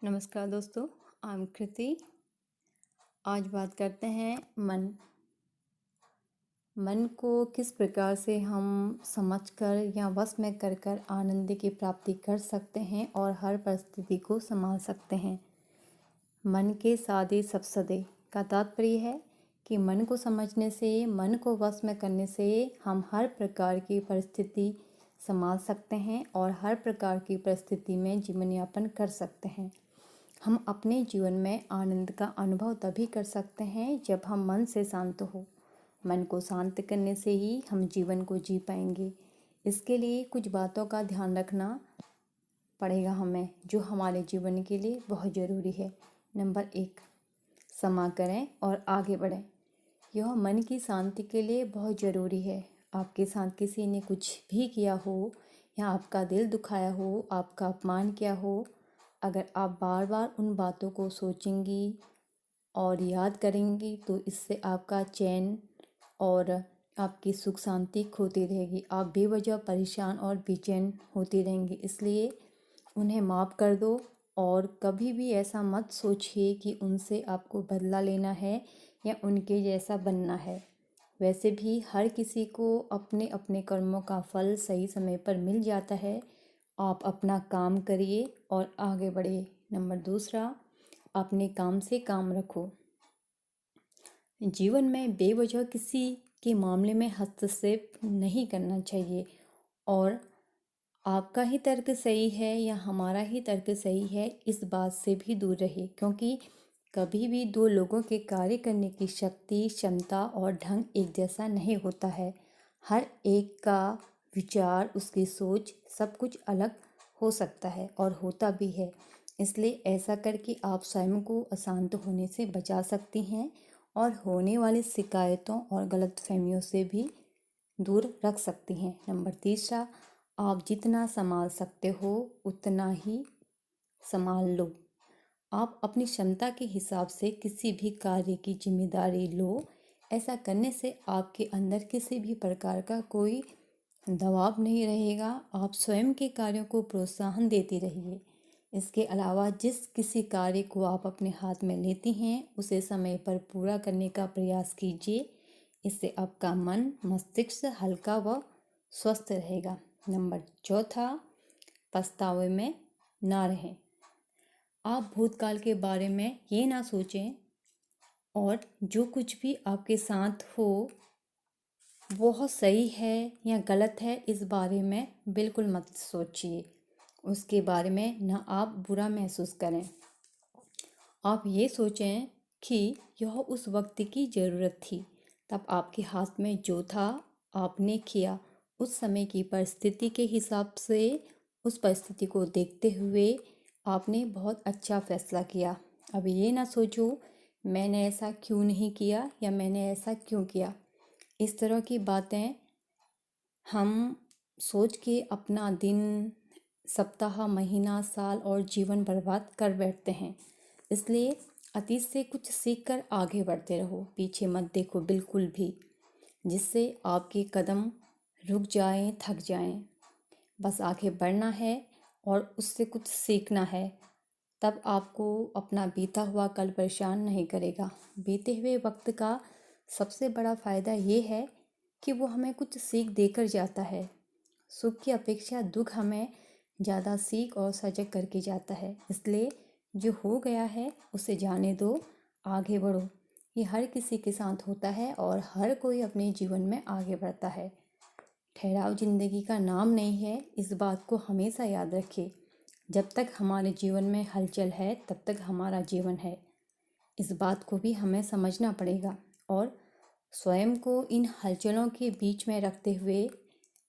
नमस्कार दोस्तों, I am कृति। आज बात करते हैं मन को किस प्रकार से हम समझकर या वश में कर कर आनंद की प्राप्ति कर सकते हैं और हर परिस्थिति को संभाल सकते हैं। मन के साधे सब सदे का तात्पर्य है कि मन को समझने से, मन को वश में करने से हम हर प्रकार की परिस्थिति संभाल सकते हैं और हर प्रकार की परिस्थिति में जीवन यापन कर सकते हैं। हम अपने जीवन में आनंद का अनुभव तभी कर सकते हैं जब हम मन से शांत हो। मन को शांत करने से ही हम जीवन को जी पाएंगे। इसके लिए कुछ बातों का ध्यान रखना पड़ेगा हमें, जो हमारे जीवन के लिए बहुत ज़रूरी है। नंबर 1, क्षमा करें और आगे बढ़ें। यह मन की शांति के लिए बहुत ज़रूरी है। आपके साथ किसी ने कुछ भी किया हो या आपका दिल दुखाया हो, आपका अपमान किया हो, अगर आप बार बार उन बातों को सोचेंगी और याद करेंगी तो इससे आपका चैन और आपकी सुख शांति खोती रहेगी। आप बेवजह परेशान और बेचैन होती रहेंगी। इसलिए उन्हें माफ़ कर दो और कभी भी ऐसा मत सोचिए कि उनसे आपको बदला लेना है या उनके जैसा बनना है। वैसे भी हर किसी को अपने अपने कर्मों का फल सही समय पर मिल जाता है। आप अपना काम करिए और आगे बढ़िए। नंबर 2, अपने काम से काम रखो। जीवन में बेवजह किसी के मामले में हस्तक्षेप नहीं करना चाहिए और आपका ही तर्क सही है या हमारा ही तर्क सही है, इस बात से भी दूर रहिए, क्योंकि कभी भी दो लोगों के कार्य करने की शक्ति, क्षमता और ढंग एक जैसा नहीं होता है। हर एक का विचार, उसकी सोच, सब कुछ अलग हो सकता है और होता भी है। इसलिए ऐसा करके आप स्वयं को अशांत होने से बचा सकती हैं और होने वाली शिकायतों और गलतफहमियों से भी दूर रख सकती हैं। नंबर 3, आप जितना संभाल सकते हो उतना ही संभाल लो। आप अपनी क्षमता के हिसाब से किसी भी कार्य की जिम्मेदारी लो। ऐसा करने से आपके अंदर किसी भी प्रकार का कोई दबाव नहीं रहेगा। आप स्वयं के कार्यों को प्रोत्साहन देती रहिए। इसके अलावा जिस किसी कार्य को आप अपने हाथ में लेती हैं उसे समय पर पूरा करने का प्रयास कीजिए। इससे आपका मन, मस्तिष्क हल्का व स्वस्थ रहेगा। नंबर 4, पछतावे में ना रहें। आप भूतकाल के बारे में ये ना सोचें और जो कुछ भी आपके साथ हो वो सही है या गलत है, इस बारे में बिल्कुल मत सोचिए। उसके बारे में ना आप बुरा महसूस करें। आप ये सोचें कि यह उस वक्त की ज़रूरत थी, तब आपके हाथ में जो था आपने किया। उस समय की परिस्थिति के हिसाब से, उस परिस्थिति को देखते हुए आपने बहुत अच्छा फैसला किया। अब ये ना सोचो मैंने ऐसा क्यों नहीं किया या मैंने ऐसा क्यों किया। इस तरह की बातें हम सोच के अपना दिन, सप्ताह, महीना, साल और जीवन बर्बाद कर बैठते हैं। इसलिए अतीत से कुछ सीख कर आगे बढ़ते रहो, पीछे मत देखो बिल्कुल भी, जिससे आपके कदम रुक जाएं, थक जाएं। बस आगे बढ़ना है और उससे कुछ सीखना है। तब आपको अपना बीता हुआ कल परेशान नहीं करेगा। बीते हुए वक्त का सबसे बड़ा फ़ायदा ये है कि वो हमें कुछ सीख देकर जाता है। सुख की अपेक्षा दुख हमें ज़्यादा सीख और सजग करके जाता है। इसलिए जो हो गया है उसे जाने दो, आगे बढ़ो। ये हर किसी के साथ होता है और हर कोई अपने जीवन में आगे बढ़ता है। ठहराव जिंदगी का नाम नहीं है, इस बात को हमेशा याद रखिए। जब तक हमारे जीवन में हलचल है तब तक हमारा जीवन है। इस बात को भी हमें समझना पड़ेगा और स्वयं को इन हलचलों के बीच में रखते हुए,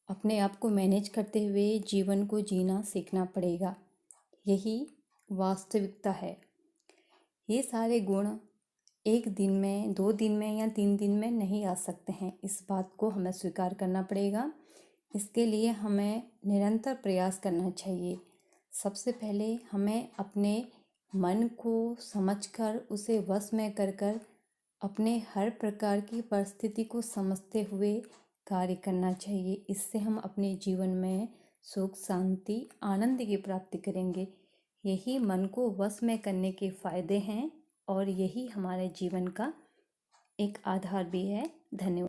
अपने आप को मैनेज करते हुए जीवन को जीना सीखना पड़ेगा। यही वास्तविकता है। ये सारे गुण एक दिन में, 2 दिन में या 3 दिन में नहीं आ सकते हैं। इस बात को हमें स्वीकार करना पड़ेगा। इसके लिए हमें निरंतर प्रयास करना चाहिए। सबसे पहले हमें अपने मन को समझकर उसे वश में कर अपने हर प्रकार की परिस्थिति को समझते हुए कार्य करना चाहिए। इससे हम अपने जीवन में सुख, शांति, आनंद की प्राप्ति करेंगे। यही मन को वश में करने के फायदे हैं और यही हमारे जीवन का एक आधार भी है। धन्यवाद।